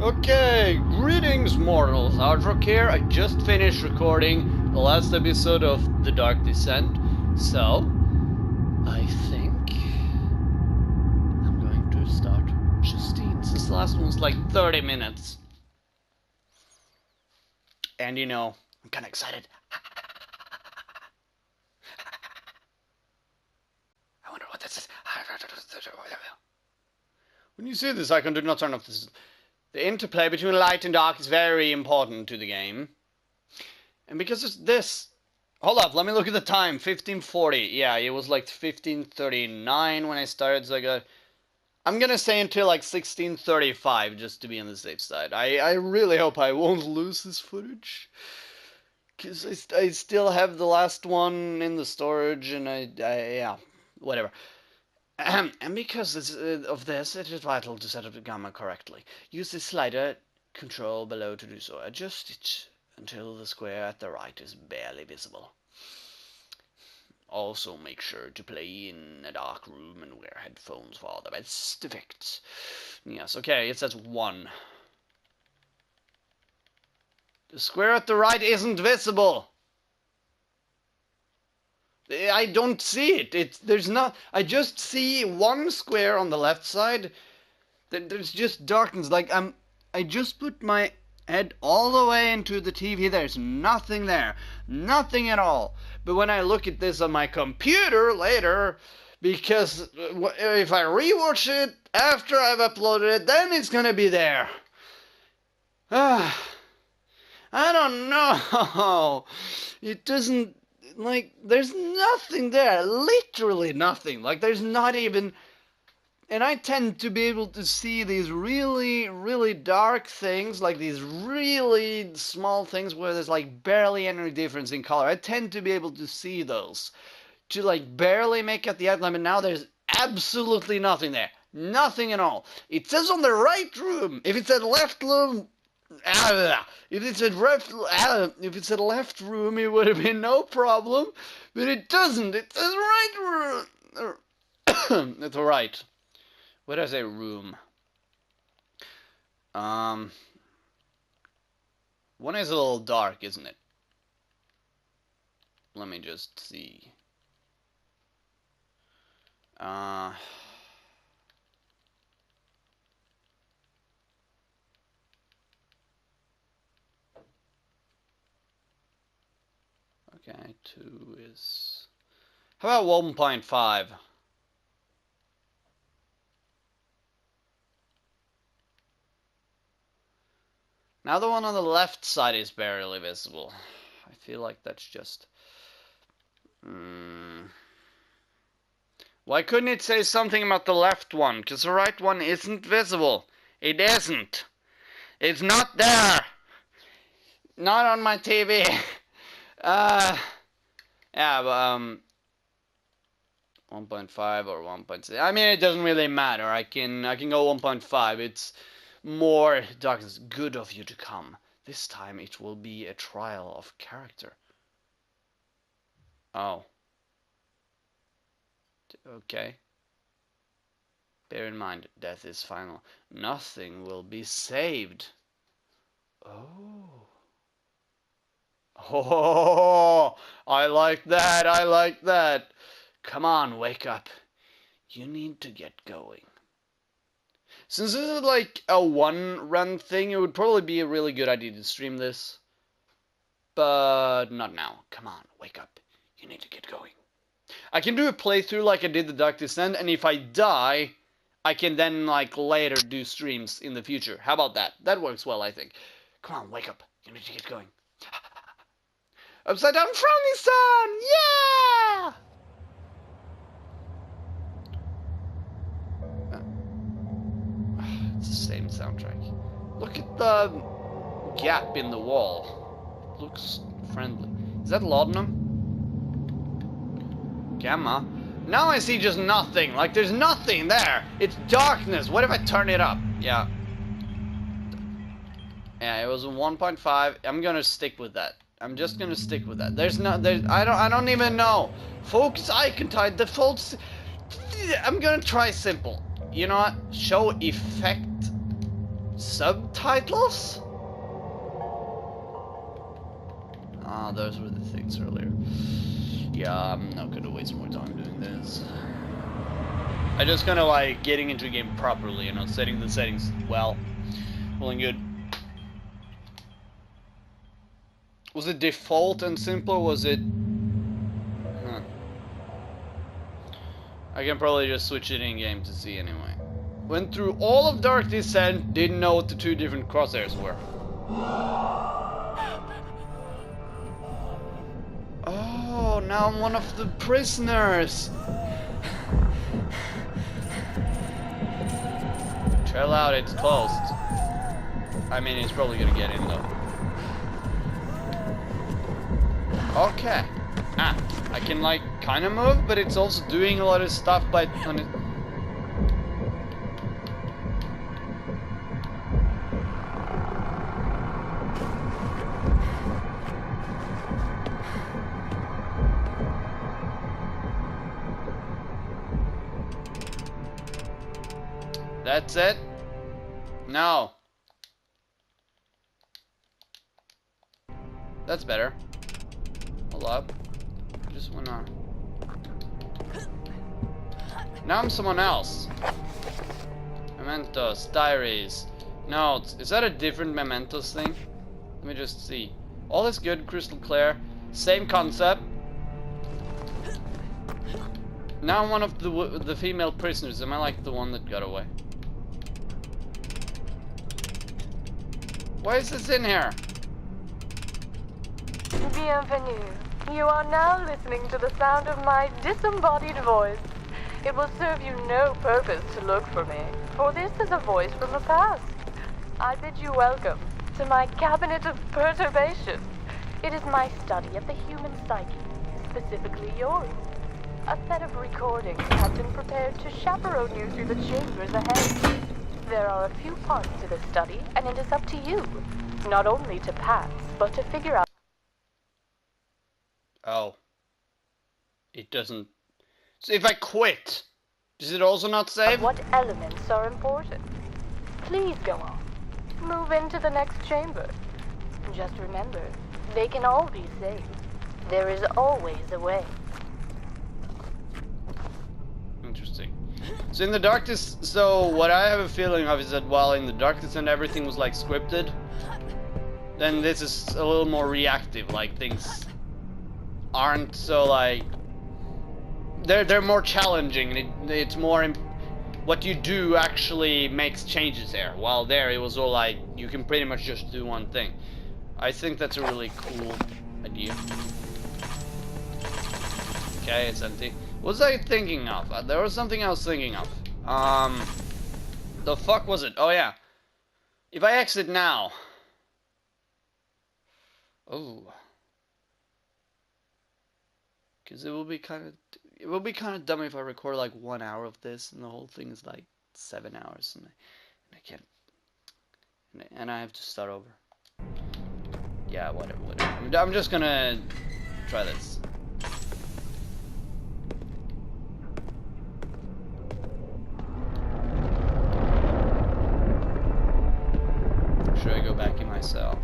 Okay, greetings mortals, Outro here. I just finished recording the last episode of The Dark Descent, so I think I'm going to start Justine, since the last one's like 30 minutes. And you know, I'm kinda excited. I wonder what this is. When you see this icon, do not turn off this. The interplay between light and dark is very important to the game. And because it's this... Hold up, let me look at the time. 1540. Yeah, it was like 1539 when I started, so I'm gonna say until like 1635, just to be on the safe side. I really hope I won't lose this footage. Because I still have the last one in the storage, and yeah, whatever. And because of this, it is vital to set up the gamma correctly. Use the slider control below to do so. Adjust it until the square at the right is barely visible. Also make sure to play in a dark room and wear headphones for the best effects. Yes, okay, it says 1. The square at the right isn't visible. I don't see it. There's not. I just see one square on the left side. There's just darkness. Like I just put my head all the way into the TV. There's nothing there, nothing at all. But when I look at this on my computer later, because if I rewatch it after I've uploaded it, then it's gonna be there. I don't know. It doesn't. Like, there's nothing there, literally nothing. Like, there's not even... And I tend to be able to see these really, really dark things, like these really small things where there's, like, barely any difference in color. I tend to be able to see those, to, like, barely make out the outline, but now there's absolutely nothing there. Nothing at all. It says on the right room. If it said left room... If it's a left room, it would have been no problem, but it doesn't. It says right room. It's right. What did I say? Room. One is a little dark, isn't it? Let me just see. Okay, 2 is... How about 1.5? Now the one on the left side is barely visible. I feel like that's just... Why couldn't it say something about the left one? Because the right one isn't visible. It isn't. It's not there. Not on my TV. Yeah, but, 1.5 or 1.6. I mean, it doesn't really matter. I can go 1.5. It's more darkness. Good of you to come. This time it will be a trial of character. Oh. Okay. Bear in mind, death is final. Nothing will be saved. Oh. Oh, I like that, I like that. Come on, wake up. You need to get going. Since this is like a one-run thing, it would probably be a really good idea to stream this. But not now. Come on, wake up. You need to get going. I can do a playthrough like I did the Dark Descent, and if I die, I can then like later do streams in the future. How about that? That works well, I think. Come on, wake up. You need to get going. Upside down frowny sun! Yeah! It's the same soundtrack. Look at the gap in the wall. It looks friendly. Is that laudanum? Gamma? Now I see just nothing. Like, there's nothing there. It's darkness. What if I turn it up? Yeah. Yeah, it was a 1.5. I'm gonna stick with that. I'm just gonna stick with that. I don't even know. Focus icon type, defaults. I'm gonna try simple. You know what? Show effect Subtitles? Ah, those were the things earlier. Yeah, I'm not gonna waste more time doing this. I just kinda like getting into a game properly, you know, setting the settings well. Well and good. Was it default and simple, or was it... Huh. I can probably just switch it in-game to see anyway. Went through all of Dark Descent, didn't know what the two different crosshairs were. Oh, now I'm one of the prisoners! Chill out, it's closed. I mean, he's probably gonna get in though. Okay. Ah, I can like kind of move, but it's also doing a lot of stuff by on it. That's it? No. That's better. Hold up. I just wanna... Now I'm someone else. Mementos, diaries, notes. Is that a different mementos thing? Let me just see. All is good, crystal clear. Same concept. Now I'm one of the female prisoners. Am I like the one that got away? Why is this in here? Bienvenue. You are now listening to the sound of my disembodied voice. It will serve you no purpose to look for me, for this is a voice from the past. I bid you welcome to my cabinet of perturbation. It is my study of the human psyche, specifically yours. A set of recordings have been prepared to chaperone you through the chambers ahead. There are a few parts to this study, and it is up to you, not only to pass, but to figure out... Oh. It doesn't... So if I quit, does it also not save? What elements are important? Please go on. Move into the next chamber. Just remember, they can all be saved. There is always a way. Interesting. So in the darkness, so what I have a feeling of is that while in the darkness and everything was like scripted, then this is a little more reactive, like things aren't so like, they're more challenging, and it's more, what you do actually makes changes there, while there it was all like, you can pretty much just do one thing. I think that's a really cool idea. Okay, it's empty. What was I thinking of? There was something I was thinking of. The fuck was it? Oh yeah. If I exit now. Oh. Because it will be kind of dumb if I record like 1 hour of this and the whole thing is like 7 hours and I can't, and I have to start over. Yeah, whatever. I'm just gonna try this. Should I go back in my cell?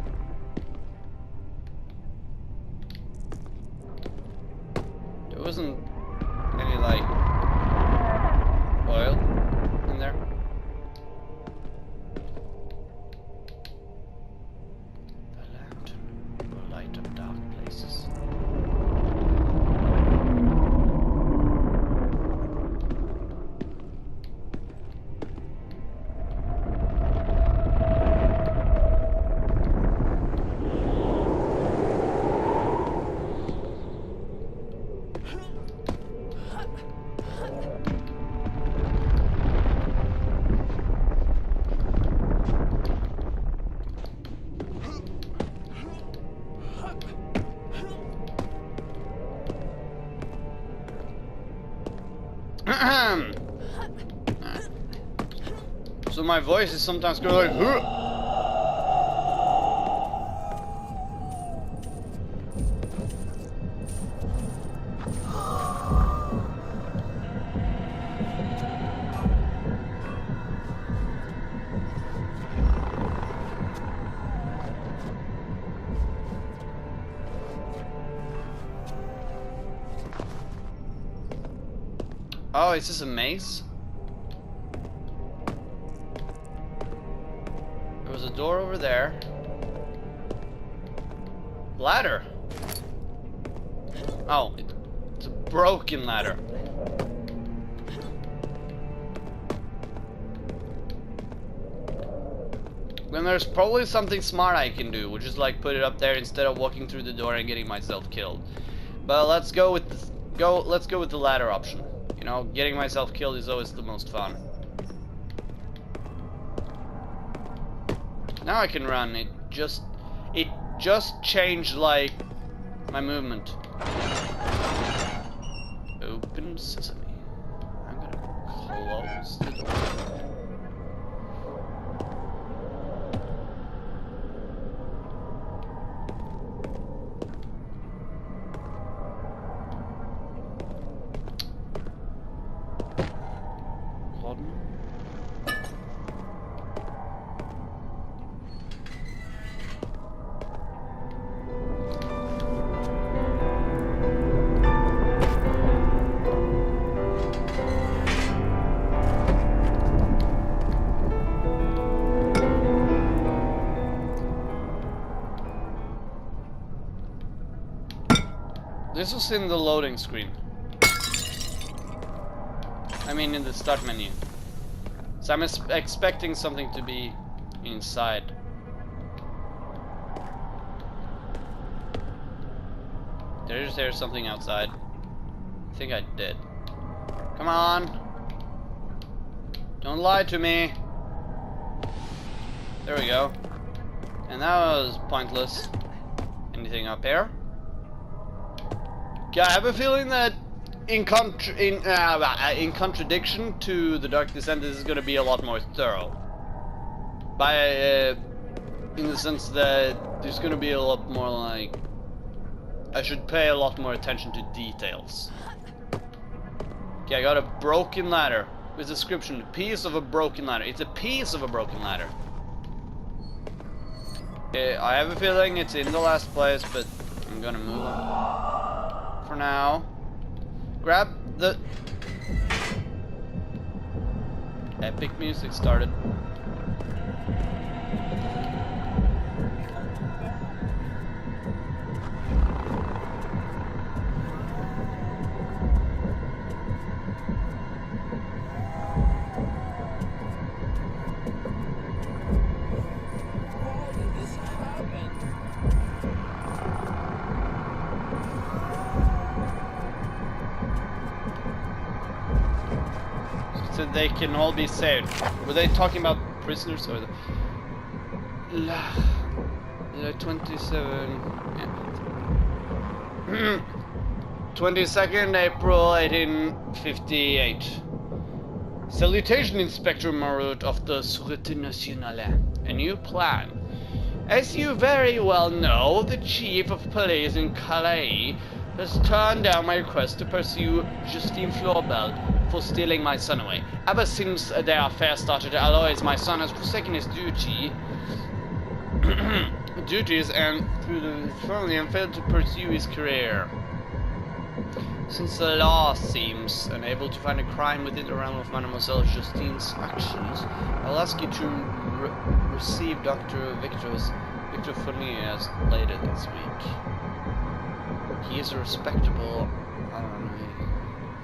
There wasn't any like oil in there. The lantern will light up dark places. So my voice is sometimes going like, huh. Oh, is this a maze? There was a door over there. Ladder. Oh, it's a broken ladder. Then there's probably something smart I can do, which is like put it up there instead of walking through the door and getting myself killed. But let's go with the ladder option. You know, getting myself killed is always the most fun. Now I can run. It just changed like my movement. Open sesame. I'm gonna close the door. This was in the loading screen. I mean in the start menu. So I'm expecting something to be inside. There's something outside. I think I did. Come on. Don't lie to me. There we go. And that was pointless. Anything up here? Yeah, I have a feeling that in contradiction to the Dark Descent, this is going to be a lot more thorough. In the sense that there's going to be a lot more like, I should pay a lot more attention to details. Okay, I got a broken ladder with description, a piece of a broken ladder. It's a piece of a broken ladder. Okay, I have a feeling it's in the last place, but I'm gonna move on. For now, grab the epic music started. So they can all be saved. Were they talking about prisoners or the 27? Yeah. 22nd April 1858. Salutation, Inspector Marut of the Sûreté Nationale. A new plan. As you very well know, the Chief of Police in Calais has turned down my request to pursue Justine for stealing my son away. Ever since their affair started, Alois, my son, has forsaken his duties and through the family and failed to pursue his career. Since the law seems unable to find a crime within the realm of Mademoiselle Justine's actions, I'll ask you to receive Dr. Victor Fournier later this week. He is a respectable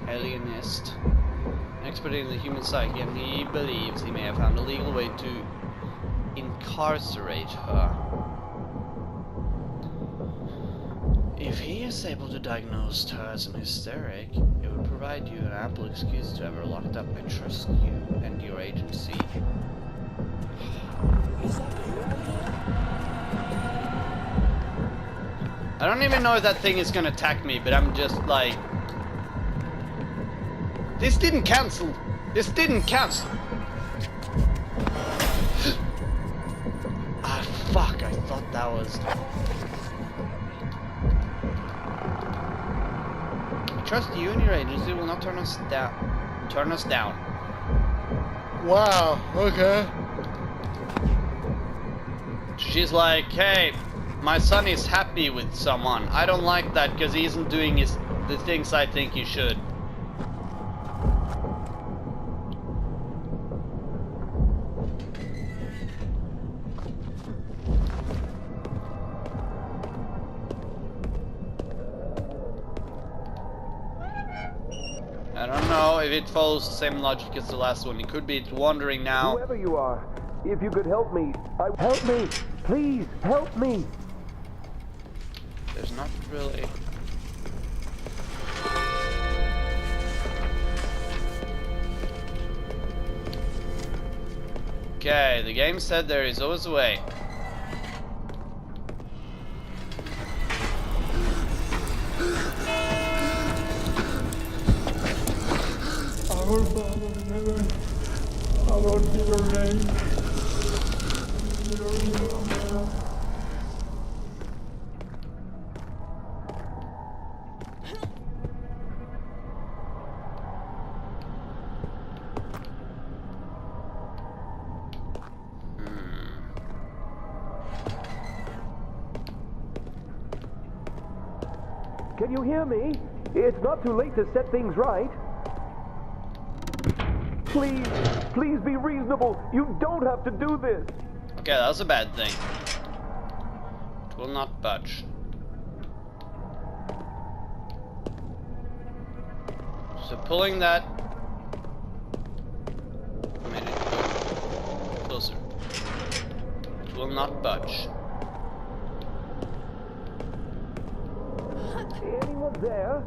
alienist, an expert in the human psyche, and he believes he may have found a legal way to incarcerate her. If he is able to diagnose her as an hysteric, it would provide you an ample excuse to have her locked up. I trust you and your agency. I don't even know if that thing is gonna attack me, but I'm just like... This didn't cancel! This didn't cancel! Ah, fuck, I thought that was... I trust you and your agency will not turn us down. Wow, okay. She's like, hey, my son is happy with someone. I don't like that because he isn't doing the things I think he should. if it follows the same logic as the last one. It could be it's wandering now. Whoever you are, if you could help me, help me! Please, help me! There's not really... Okay, the game said there is always a way. Our Father in heaven, hallowed be your name. Your kingdom. Can you hear me? It's not too late to set things right. Please, please be reasonable. You don't have to do this. Okay, that was a bad thing. It will not budge. So pulling that made it go closer. It will not budge. Anyone there?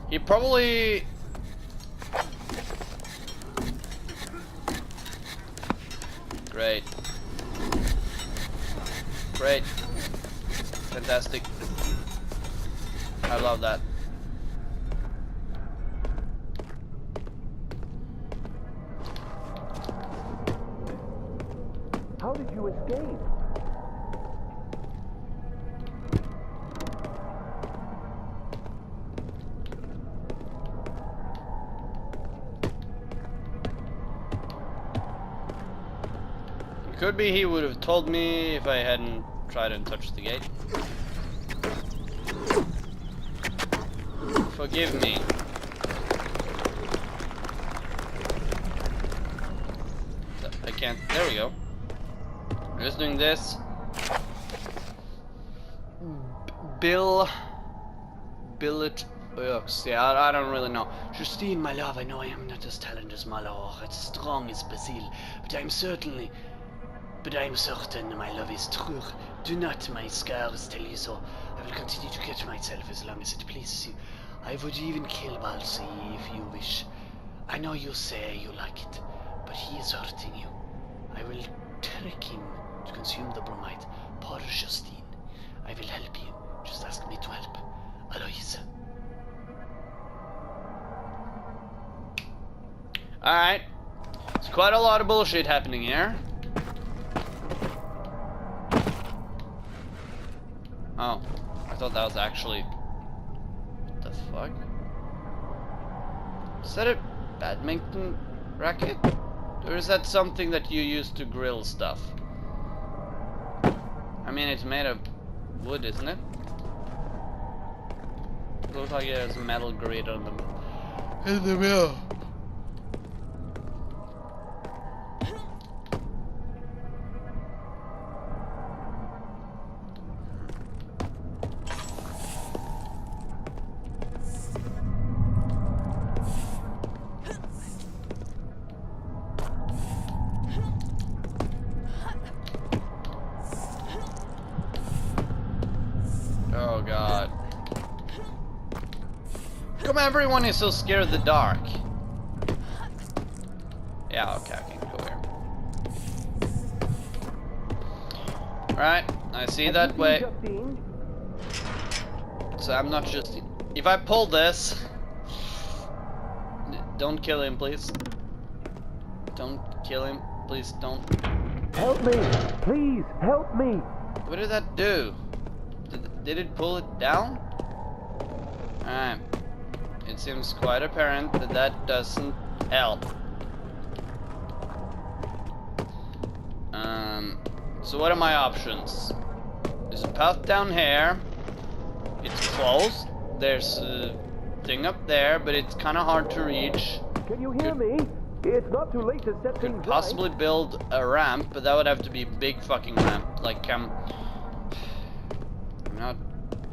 He probably... Great. Great. Fantastic. I love that. How did you escape? Could be he would have told me if I hadn't tried and touched the gate. Forgive me. I can't. There we go. I'm just doing this. Billet. Yeah, I don't really know. Justine, my love, I know I am not as talented as Malor, as strong as Basil, but I'm certain my love is true. Do not my scars tell you so. I will continue to catch myself as long as it pleases you. I would even kill Balsi if you wish. I know you say you like it, but he is hurting you. I will trick him to consume the bromide. Poor Justine. I will help you. Just ask me to help. Alois. Alright. There's quite a lot of bullshit happening here. Oh, I thought that was actually... What the fuck? Is that a badminton racket? Or is that something that you use to grill stuff? I mean, it's made of wood, isn't it? It looks like it has a metal grid on the... in the middle. Oh god. Come on, everyone is so scared of the dark. Yeah, okay, I can go here. Alright, I see that way. So I'm not just... If I pull this... Don't kill him, please. Don't kill him. Please don't. Help me! Please, help me! What did that do? Did it pull it down? Alright. It seems quite apparent that that doesn't help. So what are my options? There's a path down here. It's closed. There's a thing up there, but it's kind of hard to reach. Can you hear me? It's not too late to set Could things possibly build a ramp, but that would have to be a big fucking ramp. Like, I'm not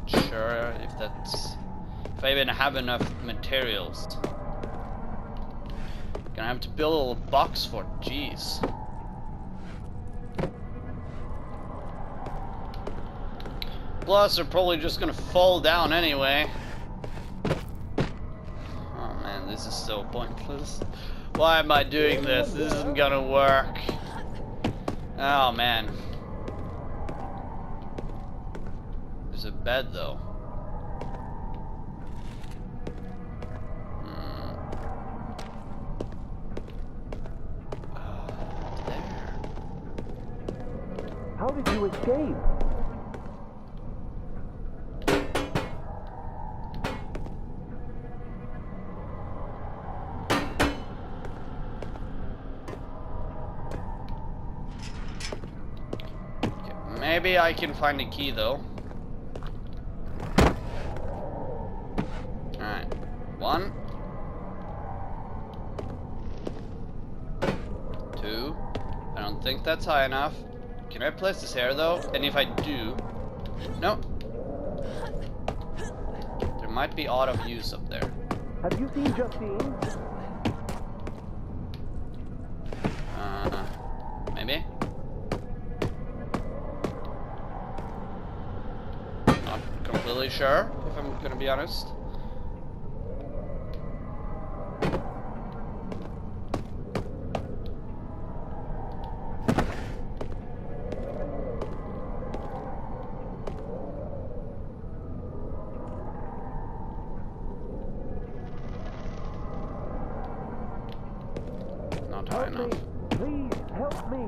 sure if I even have enough materials. Gonna have to build a little box for it. Jeez. Plus, they're probably just gonna fall down anyway. Oh man, this is so pointless. Why am I doing this? This isn't gonna work. Oh man. There's a bed though. There. How did you escape? Maybe I can find a key though. Alright. 1. 2. I don't think that's high enough. Can I place this here though? And if I do... No. There might be out of use up there. Have you seen Justine? Maybe? Not completely sure, if I'm gonna be honest. Not high enough. Please help me.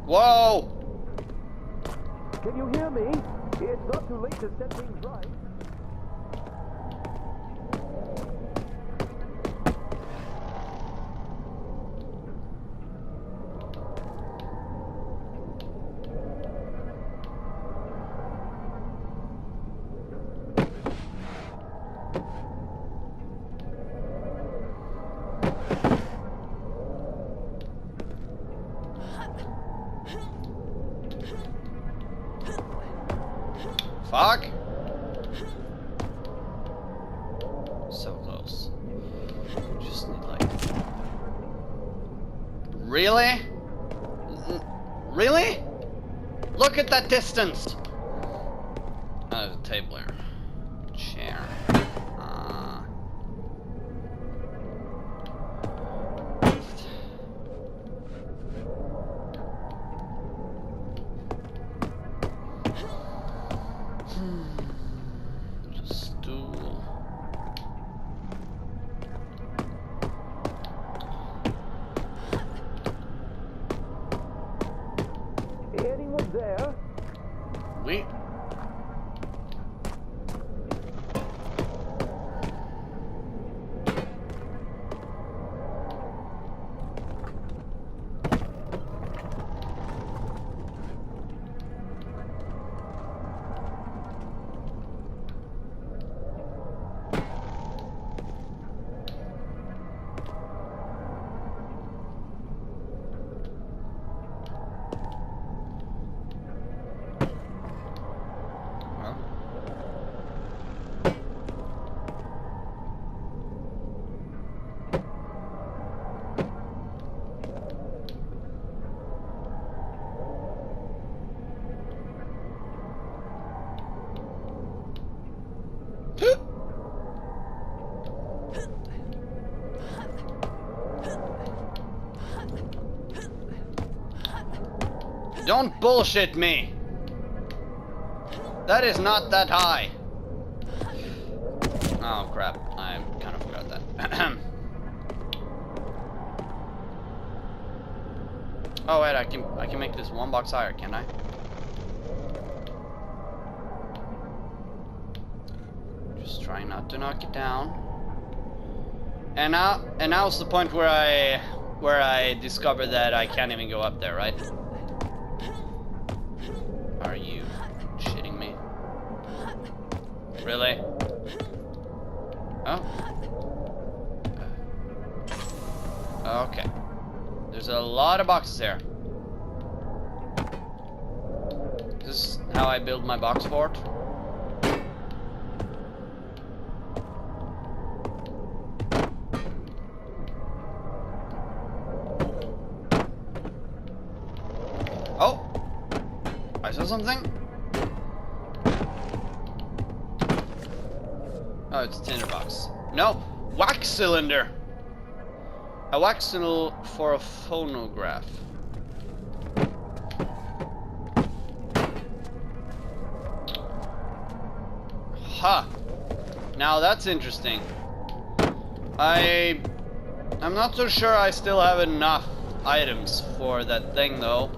Whoa! Can you hear me? It's not too late to set things right. Fuck! So close. Just need like... Really? Really? Look at that distance! Oh, there's a table here. Chair. Stool. Anyone there? We. Don't bullshit me. That is not that high. Oh crap, I kind of forgot that. Oh wait, I can make this one box higher, can't I? Just trying not to knock it down. And now's the point where I where I discovered that I can't even go up there, right? Are you shitting me? Really? Oh. Okay. There's a lot of boxes here. This is how I build my box fort. Oh! I saw something. Oh, it's a tinderbox. No! Wax cylinder! A wax cylinder for a phonograph. Huh. Now that's interesting. I'm not so sure I still have enough items for that thing though.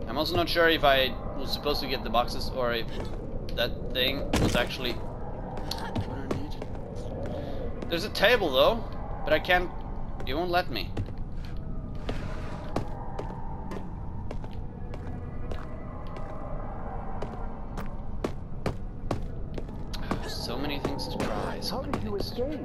I'm also not sure if I was supposed to get the boxes or if that thing was actually what I need. There's a table though, but I can't. It won't let me. So many things to try. So How did you escape?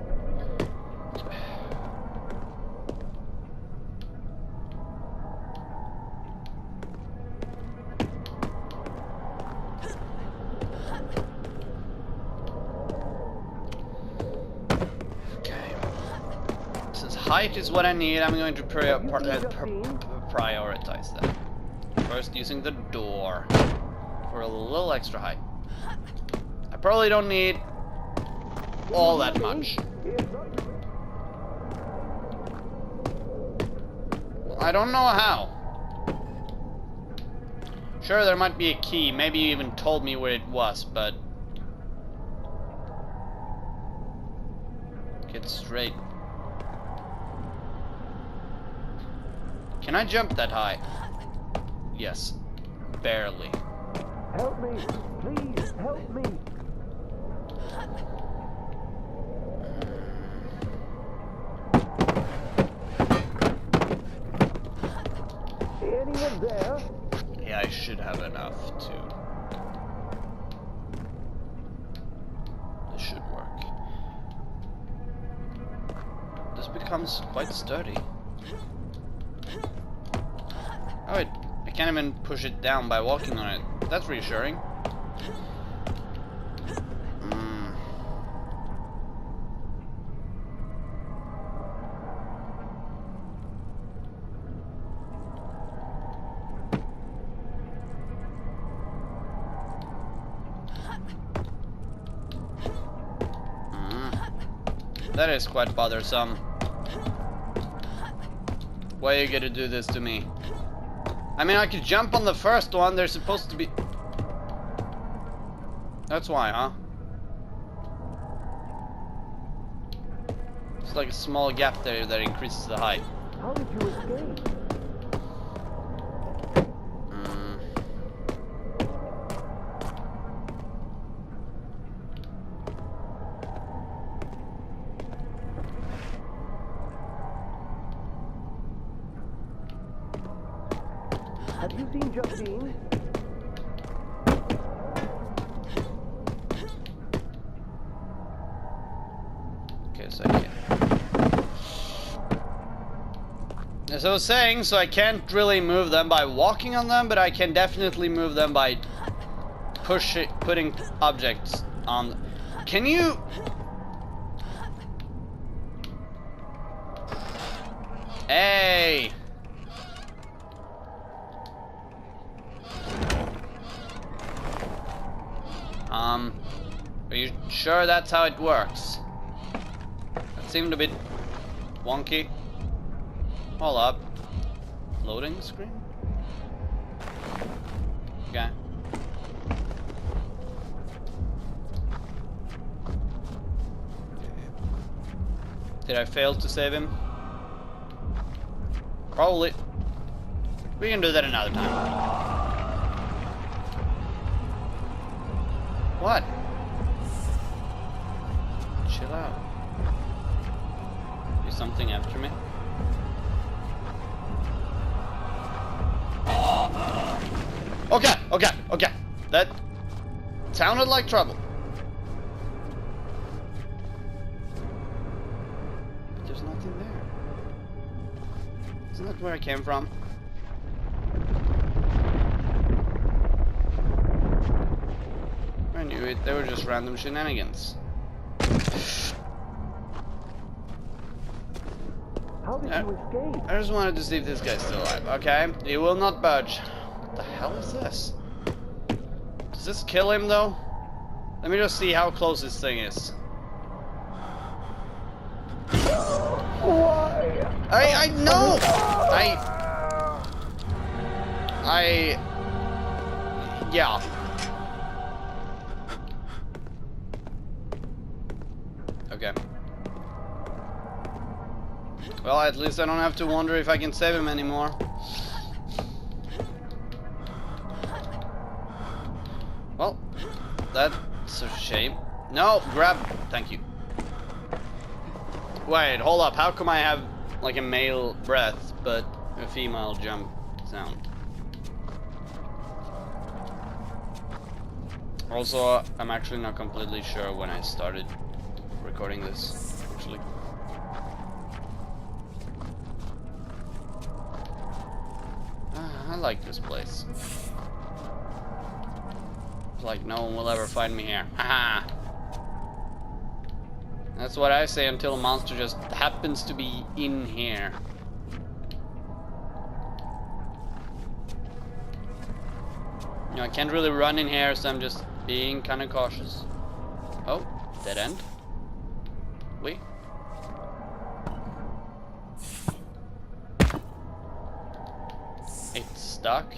Height is what I need. I'm going to prioritize that. First, using the door for a little extra height. I probably don't need all that much. I don't know how. Sure, there might be a key. Maybe you even told me where it was, but get straight. Can I jump that high? Yes. Barely. Help me! Please, help me! Anyone there? Yeah, I should have enough to. This should work. This becomes quite sturdy. Oh, I can't even push it down by walking on it. That's reassuring. That is quite bothersome. Why are you gonna do this to me? I mean, I could jump on the first one. They're supposed to be... That's why, huh? It's like a small gap there that increases the height. How did you escape? Have you seen Justine? Okay, so I can't. As I was saying, so I can't really move them by walking on them, but I can definitely move them by putting objects on. Can you? Hey! Are you sure that's how it works? That seemed a bit wonky. Hold up. Loading screen? Okay. Did I fail to save him? Probably. We can do that another time. What? Chill out. You're something after me? Okay, okay, okay. That sounded like trouble. But there's nothing there. Isn't that where I came from? I knew it. They were just random shenanigans. How did you escape? I just wanted to see if this guy's still alive. Okay, he will not budge. What the hell is this? Does this kill him though? Let me just see how close this thing is. Why? I know. Yeah. Okay. Well, at least I don't have to wonder if I can save him anymore. Well, that's a shame. No, grab. Thank you. Wait, hold up. How come I have like a male breath but a female jump sound? Also, I'm actually not completely sure when I started recording this, actually. I like this place. It's like no one will ever find me here. Haha. That's what I say until a monster just happens to be in here. You know, I can't really run in here, so I'm just being kind of cautious. Oh, dead end. Wait. It's stuck.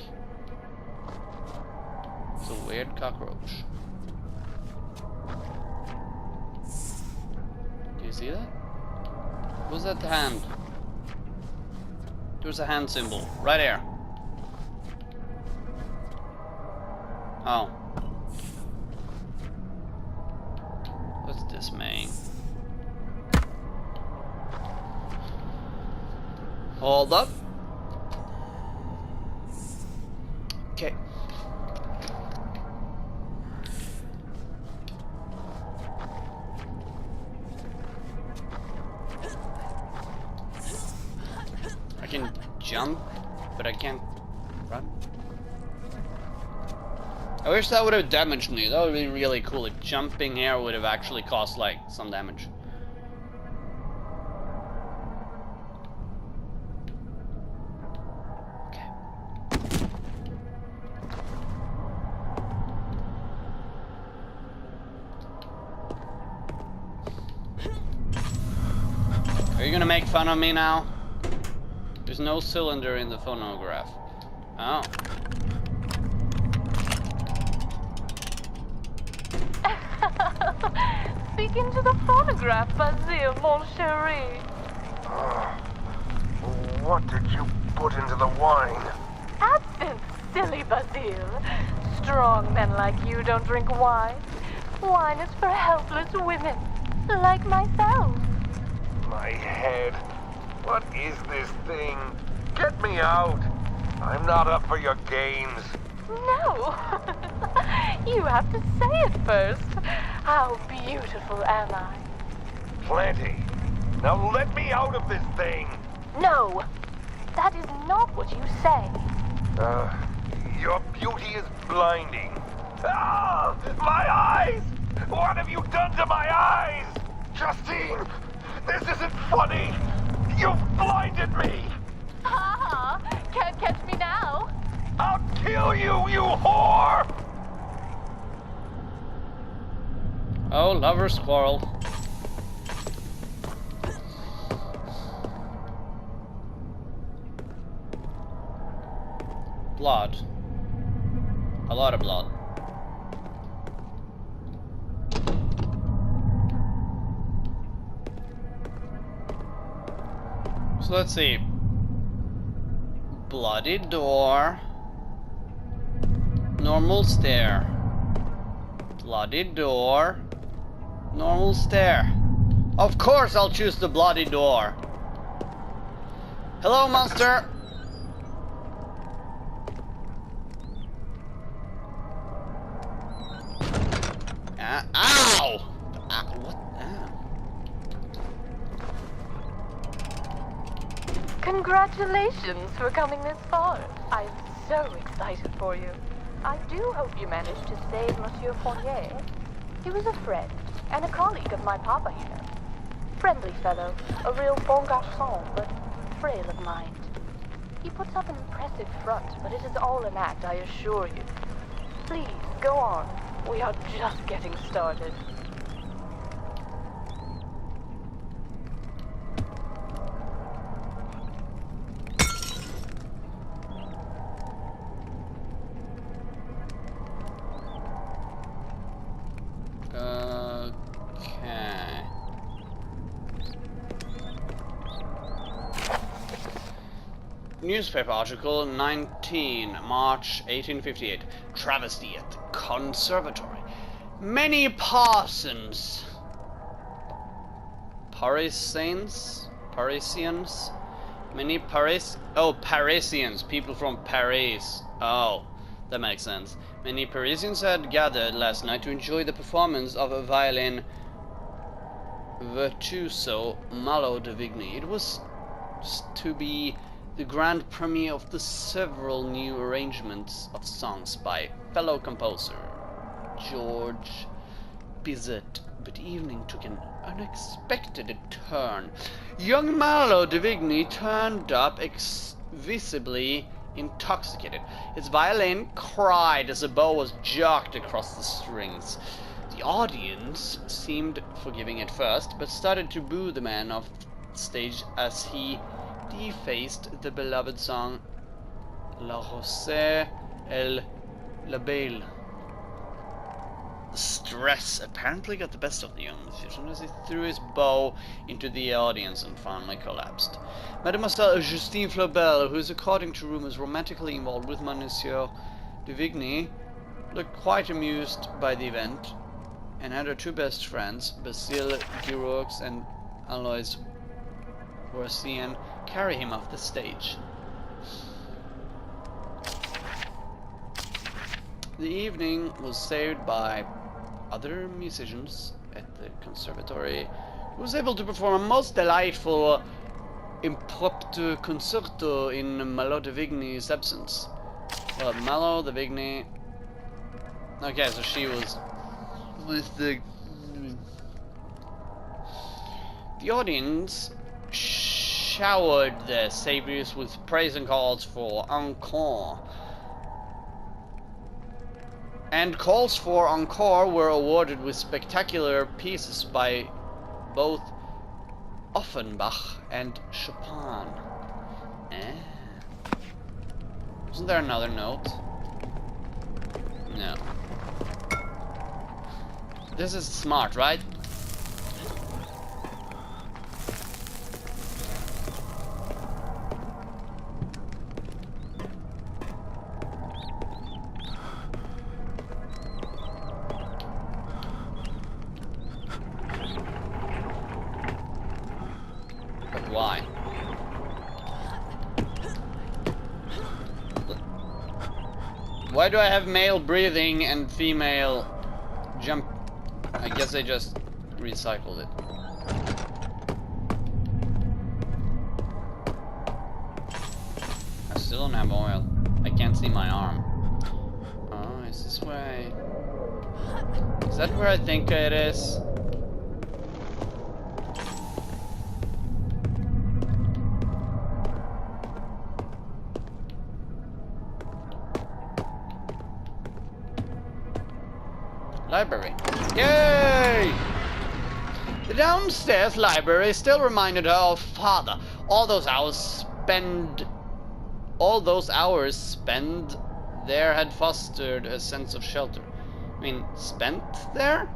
It's a weird cockroach. Do you see that? What's that hand? There's a hand symbol right there. Oh. What's this mean? Hold up. Okay. I can jump, but I can't run. I wish that would have damaged me. That would be really cool if jumping here would have actually caused like some damage. Are you gonna make fun of me now? There's no cylinder in the phonograph. Oh. Speak into the phonograph, Basile, mon chéri. What did you put into the wine? Absinthe, silly Basile. Strong men like you don't drink wine. Wine is for helpless women, like myself. My head. What is this thing? Get me out. I'm not up for your games. No. You have to say it first. How beautiful am I? Plenty. Now let me out of this thing. No. That is not what you say. Your beauty is blinding. Ah! My eyes! What have you done to my eyes? Justine, this isn't funny. You've blinded me. Ha ha! Can't catch me now. I'll kill you, you whore! Oh, lover squirrel. Blood. A lot of blood. So let's see. Bloody door. Normal stair. Bloody door. Normal stair. Of course I'll choose the bloody door. Hello, monster! Ow! What? Congratulations for coming this far. I'm so excited for you. I do hope you managed to save Monsieur Fournier. He was a friend and a colleague of my papa here. Friendly fellow, a real bon garçon, but frail of mind. He puts up an impressive front, but it is all an act, I assure you. Please, go on. We are just getting started. Okay. Newspaper article 19 March 1858. Travesty at the conservatory. Many Parisians, many Parisians, people from Paris. Oh, that makes sense. Many Parisians had gathered last night to enjoy the performance of a violin virtuoso Malo de Vigny. It was to be the grand premiere of the several new arrangements of songs by fellow composer George Bizet, but evening took an unexpected turn. Young Malo de Vigny turned up visibly intoxicated. His violin cried as a bow was jerked across the strings. The audience seemed forgiving at first, but started to boo the man off stage as he defaced the beloved song La Rose et la Belle. Stress apparently got the best of the young musician as he threw his bow into the audience and finally collapsed. Mademoiselle Justine Flaubert, who is according to rumors romantically involved with Monsieur de Vigny, looked quite amused by the event and had her two best friends, Basile Giroux and Alois Voisin, carry him off the stage. The evening was saved by other musicians at the conservatory, who was able to perform a most delightful impromptu concerto in Malo de Vigny's absence. Well, Malo de Vigny. Okay, so she was with the audience showered the saviors with praise and calls for encore. And calls for encore were awarded with spectacular pieces by both Offenbach and Chopin. Isn't there another note? No. This is smart, right? Why? Why do I have male breathing and female jump? I guess they just recycled it. I still don't have oil. I can't see my arm. Oh, is this where I... Is that where I think it is? Library. Yay! The downstairs library still reminded her of father. All those hours spent there had fostered a sense of shelter. I mean, spent there?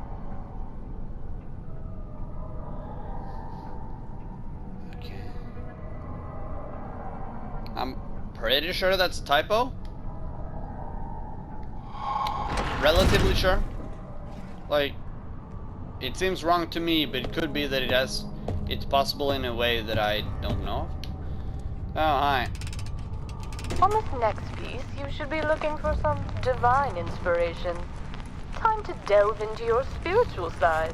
Okay. I'm pretty sure that's a typo. Relatively sure. Like, it seems wrong to me, but it could be that it's possible in a way that I don't know. Oh, hi. On this next piece, you should be looking for some divine inspiration. Time to delve into your spiritual side.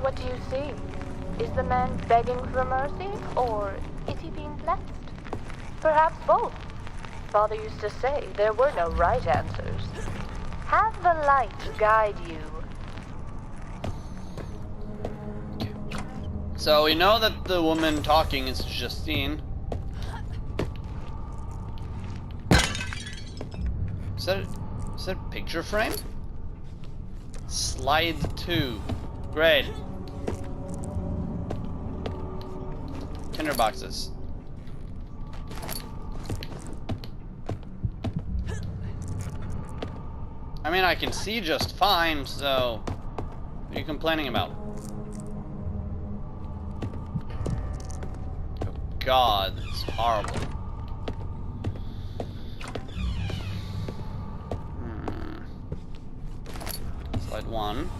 What do you see? Is the man begging for mercy, or is he being blessed? Perhaps both. Father used to say there were no right answers. Have the light guide you. So we know that the woman talking is Justine. Is that a picture frame? Slide 2. Great. Tinder boxes. I mean, I can see just fine, so what are you complaining about? Oh God, it's horrible. Slide 1.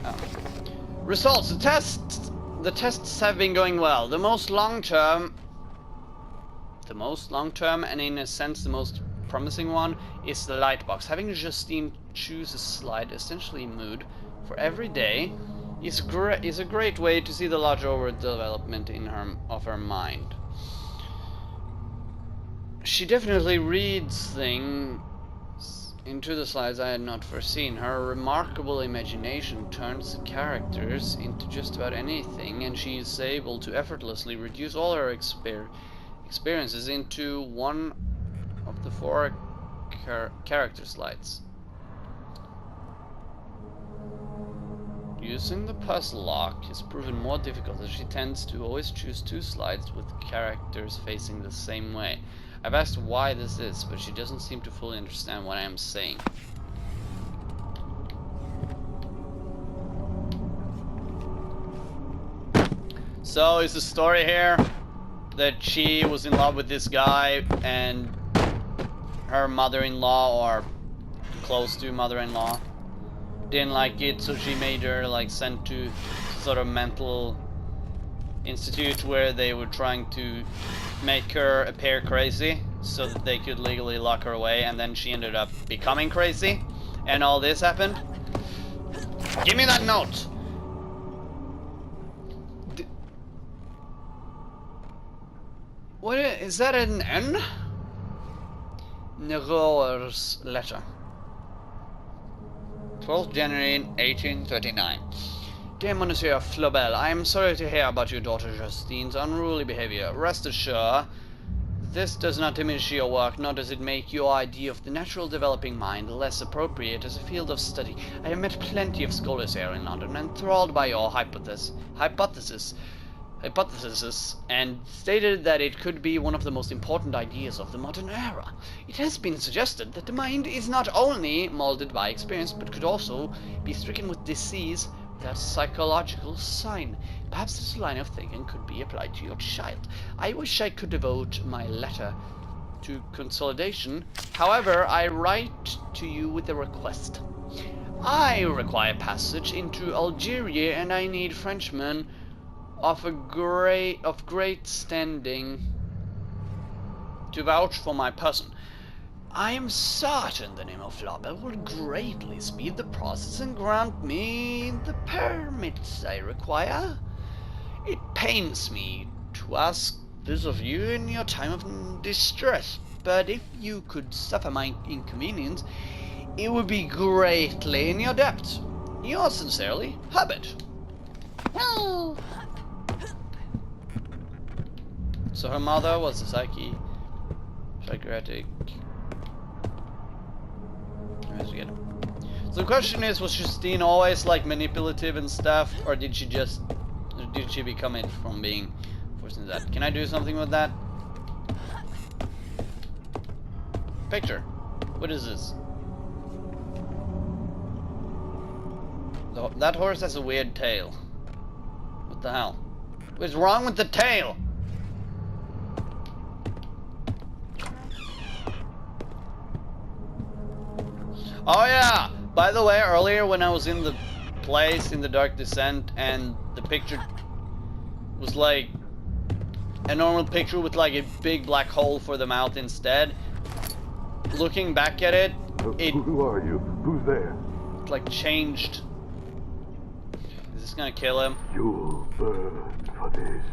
Oh. Results. The tests have been going well. The most long-term, and in a sense the most promising one, is the light box. Having Justine choose a slide, essentially mood, for every day is a great way to see the larger overdevelopment of her mind. She definitely reads things into the slides I had not foreseen. Her remarkable imagination turns characters into just about anything, and she is able to effortlessly reduce all her experiences into one of the 4 character slides. Using the puzzle lock has proven more difficult, as she tends to always choose 2 slides with characters facing the same way. I've asked why this is, but she doesn't seem to fully understand what I am saying. So is the story here that she was in love with this guy and her mother-in-law, or close to mother-in-law, didn't like it, so she made her like sent to sort of mental institute where they were trying to make her appear crazy so that they could legally lock her away, and then she ended up becoming crazy and all this happened. Give me that note. What is that, an N? Neroer's letter. 12th January 1839. Dear Monsieur Flobel, I am sorry to hear about your daughter Justine's unruly behavior. Rest assured, this does not diminish your work, nor does it make your idea of the natural developing mind less appropriate as a field of study. I have met plenty of scholars here in London, enthralled by your hypothesis, and stated that it could be one of the most important ideas of the modern era. It has been suggested that the mind is not only molded by experience, but could also be stricken with disease without psychological sign. Perhaps this line of thinking could be applied to your child. I wish I could devote my letter to consolidation. However, I write to you with a request. I require passage into Algeria, and I need Frenchmen of great standing to vouch for my person. I am certain the name of Flobel will greatly speed the process and grant me the permits I require. It pains me to ask this of you in your time of distress, but if you could suffer my inconvenience, it would be greatly in your debt. Yours sincerely, Herbert. Oh. So her mother was a psychiatric investigator. So the question is, was Justine always like manipulative and stuff, or did she become it from being forced into that? Can I do something with that? Picture. What is this? That horse has a weird tail. What the hell? What's wrong with the tail? Oh yeah! By the way, earlier when I was in the place in the Dark Descent and the picture was like a normal picture with like a big black hole for the mouth instead. Looking back at it, Who are you? Who's there? like changed. Is this gonna kill him? You'll burn for this.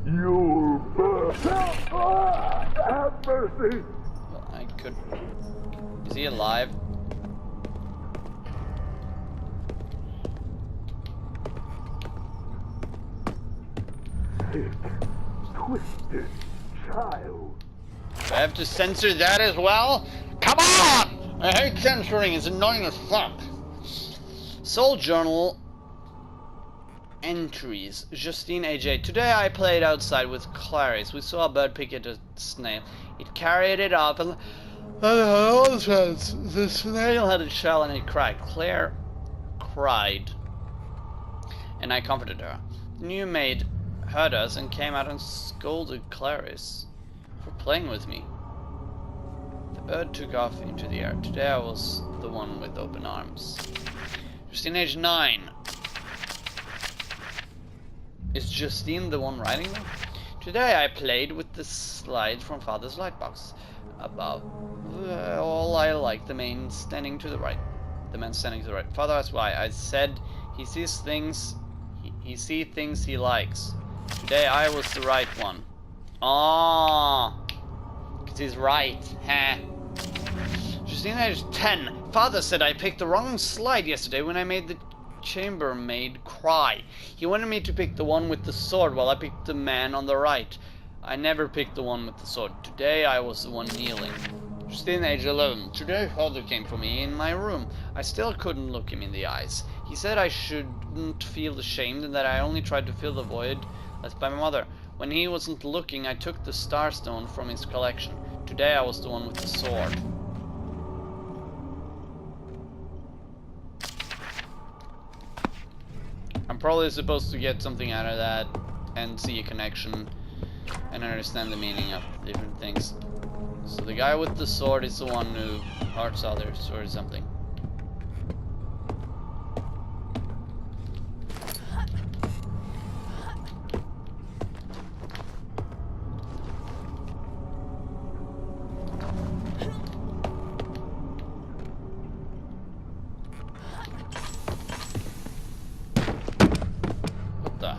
You'll burn. Have mercy. Well, I could. Is he alive? Sick, twisted child. Do I have to censor that as well? Come on! I hate censoring, it's annoying as fuck. Soul Journal entries. Justine AJ. Today I played outside with Clarice. We saw a bird pick at a snail. It carried it up and the snail had a shell and it cried. Claire cried. And I comforted her. The new maid heard us and came out and scolded Clarice for playing with me. The bird took off into the air. Today I was the one with open arms. Justine age 9. Is Justine the one writing them? Today I played with the slide from Father's lightbox. Above all I like the man standing to the right. The man standing to the right. Father asked why. I said he sees things he sees things he likes. Today I was the right one. Ah, because he's right. Heh. Justine age 10. Father said I picked the wrong slide yesterday when I made the chambermaid cry. He wanted me to pick the one with the sword while I picked the man on the right. I never picked the one with the sword. Today I was the one kneeling. Justine age 11. Today Father came for me in my room. I still couldn't look him in the eyes. He said I shouldn't feel ashamed and that I only tried to fill the void left by my mother. When he wasn't looking, I took the starstone from his collection. Today I was the one with the sword. I'm probably supposed to get something out of that and see a connection and understand the meaning of different things. So the guy with the sword is the one who hurts others or something.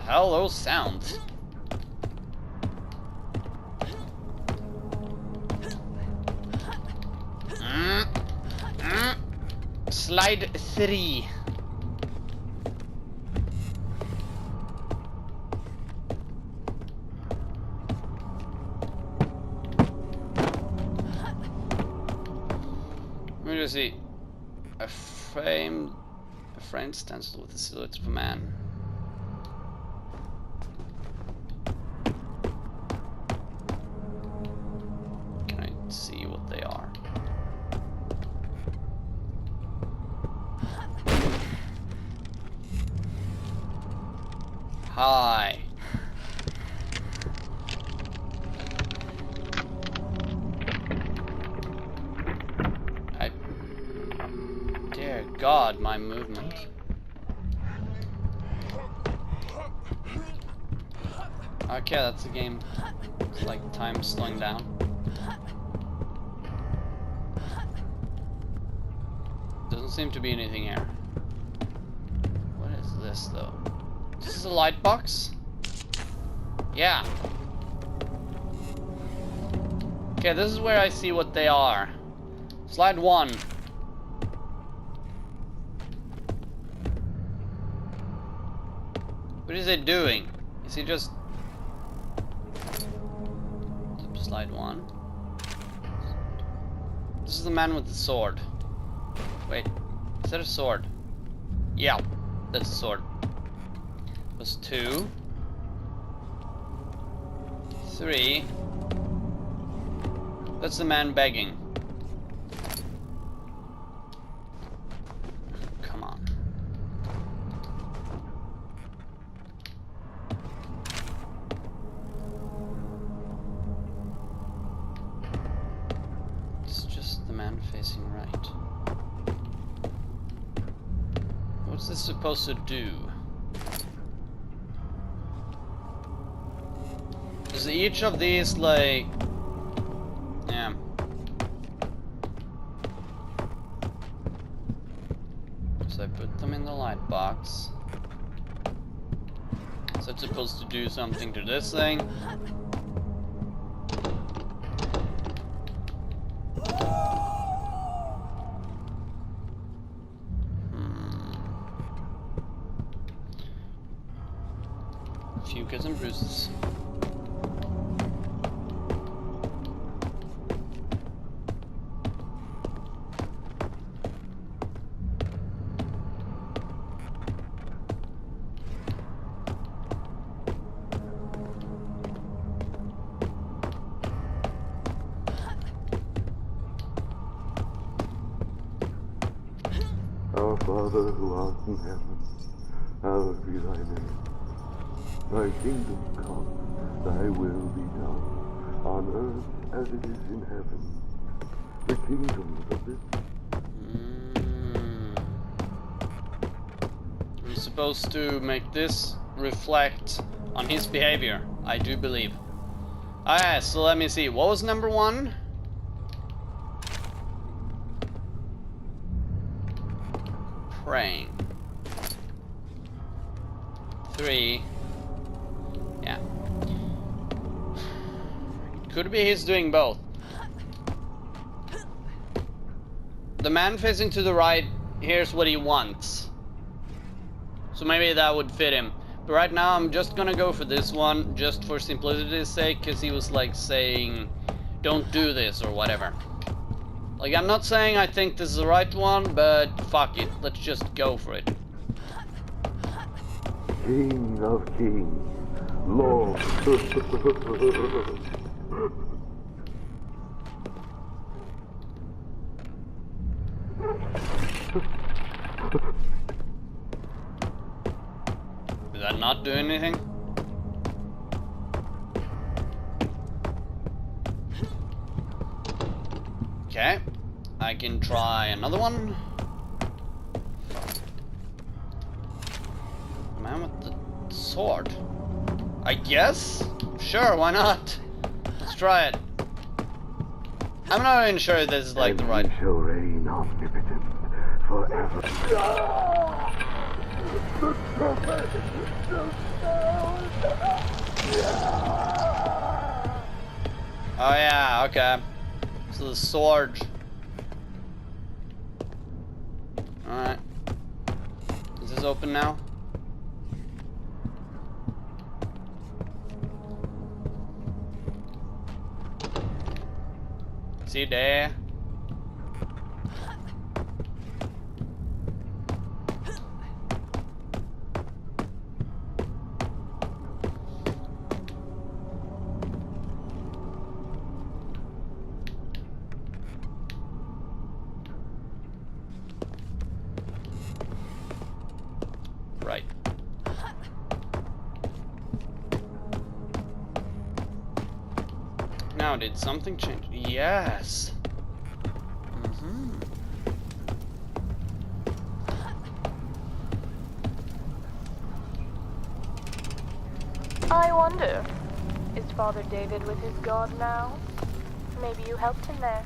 Hell, those sounds. Slide 3. Let me just see. A framed stencil with the silhouette of a man. See what they are. Hi. Dear God, my movement. Okay, that's a game. It's like time slowing down. Doesn't seem to be anything here. What is this though? This is a light box? Yeah. Okay, this is where I see what they are. Slide 1. What is it doing? Is he just... Slide 1. This is the man with the sword. Wait, is that a sword? Yeah, that's a sword. That's 2. 3. That's the man begging. Come on. It's just the man facing right. What's this supposed to do? Is Is each of these like... Yeah. So I put them in the light box. So it's supposed to do something to this thing. A few cuts and bruises. Our Father who art in heaven, hallowed be thy name. Thy kingdom come, thy will be done, on earth as it is in heaven. The kingdoms of this... I'm supposed to make this reflect on his behavior, I do believe. Alright, so let me see. What was number 1? Praying. 3. Yeah. Could be he's doing both. The man facing to the right, here's what he wants. So maybe that would fit him. But right now I'm just gonna go for this one, just for simplicity's sake, because he was like saying, don't do this or whatever. Like, I'm not saying I think this is the right one, but fuck it, let's just go for it. King of kings, Lord. Did that not do anything? Okay, I can try another one. The man with the sword. I guess? Sure, why not? Let's try it. I'm not even sure if this is like the right... And he shall reign omnipotent forever. Oh yeah, okay. So the sword. Alright. Is this open now? See there? Right. Now, did something change? Yes. I wonder, is Father David with his God now? Maybe you helped him there.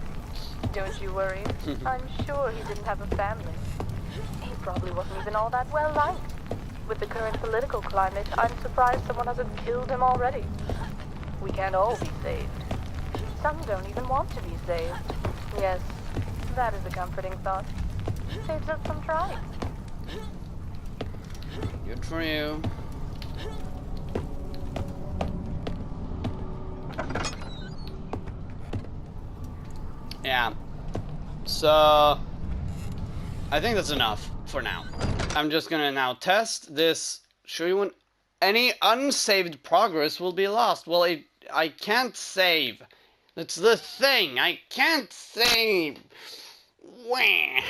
Don't you worry. I'm sure he didn't have a family. He probably wasn't even all that well liked. With the current political climate, I'm surprised someone hasn't killed him already. We can't all be saved. Some don't even want to be saved. Yes, that is a comforting thought. Saves us some trying. Good for you. Yeah. So, I think that's enough for now. I'm just gonna now test this. Show you when any unsaved progress will be lost. Well, I can't save. That's the thing. I can't save. Wah.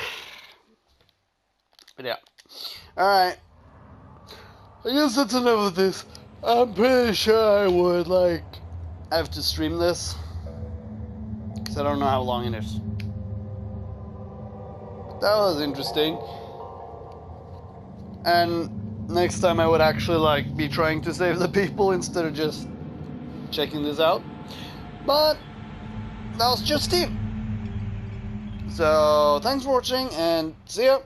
But yeah. Alright. I guess that's enough of this. I'm pretty sure I would, like, have to stream this. Because I don't know how long it is. That was interesting. And next time I would actually, like, be trying to save the people instead of just checking this out. But that was Justine. So thanks for watching and see ya.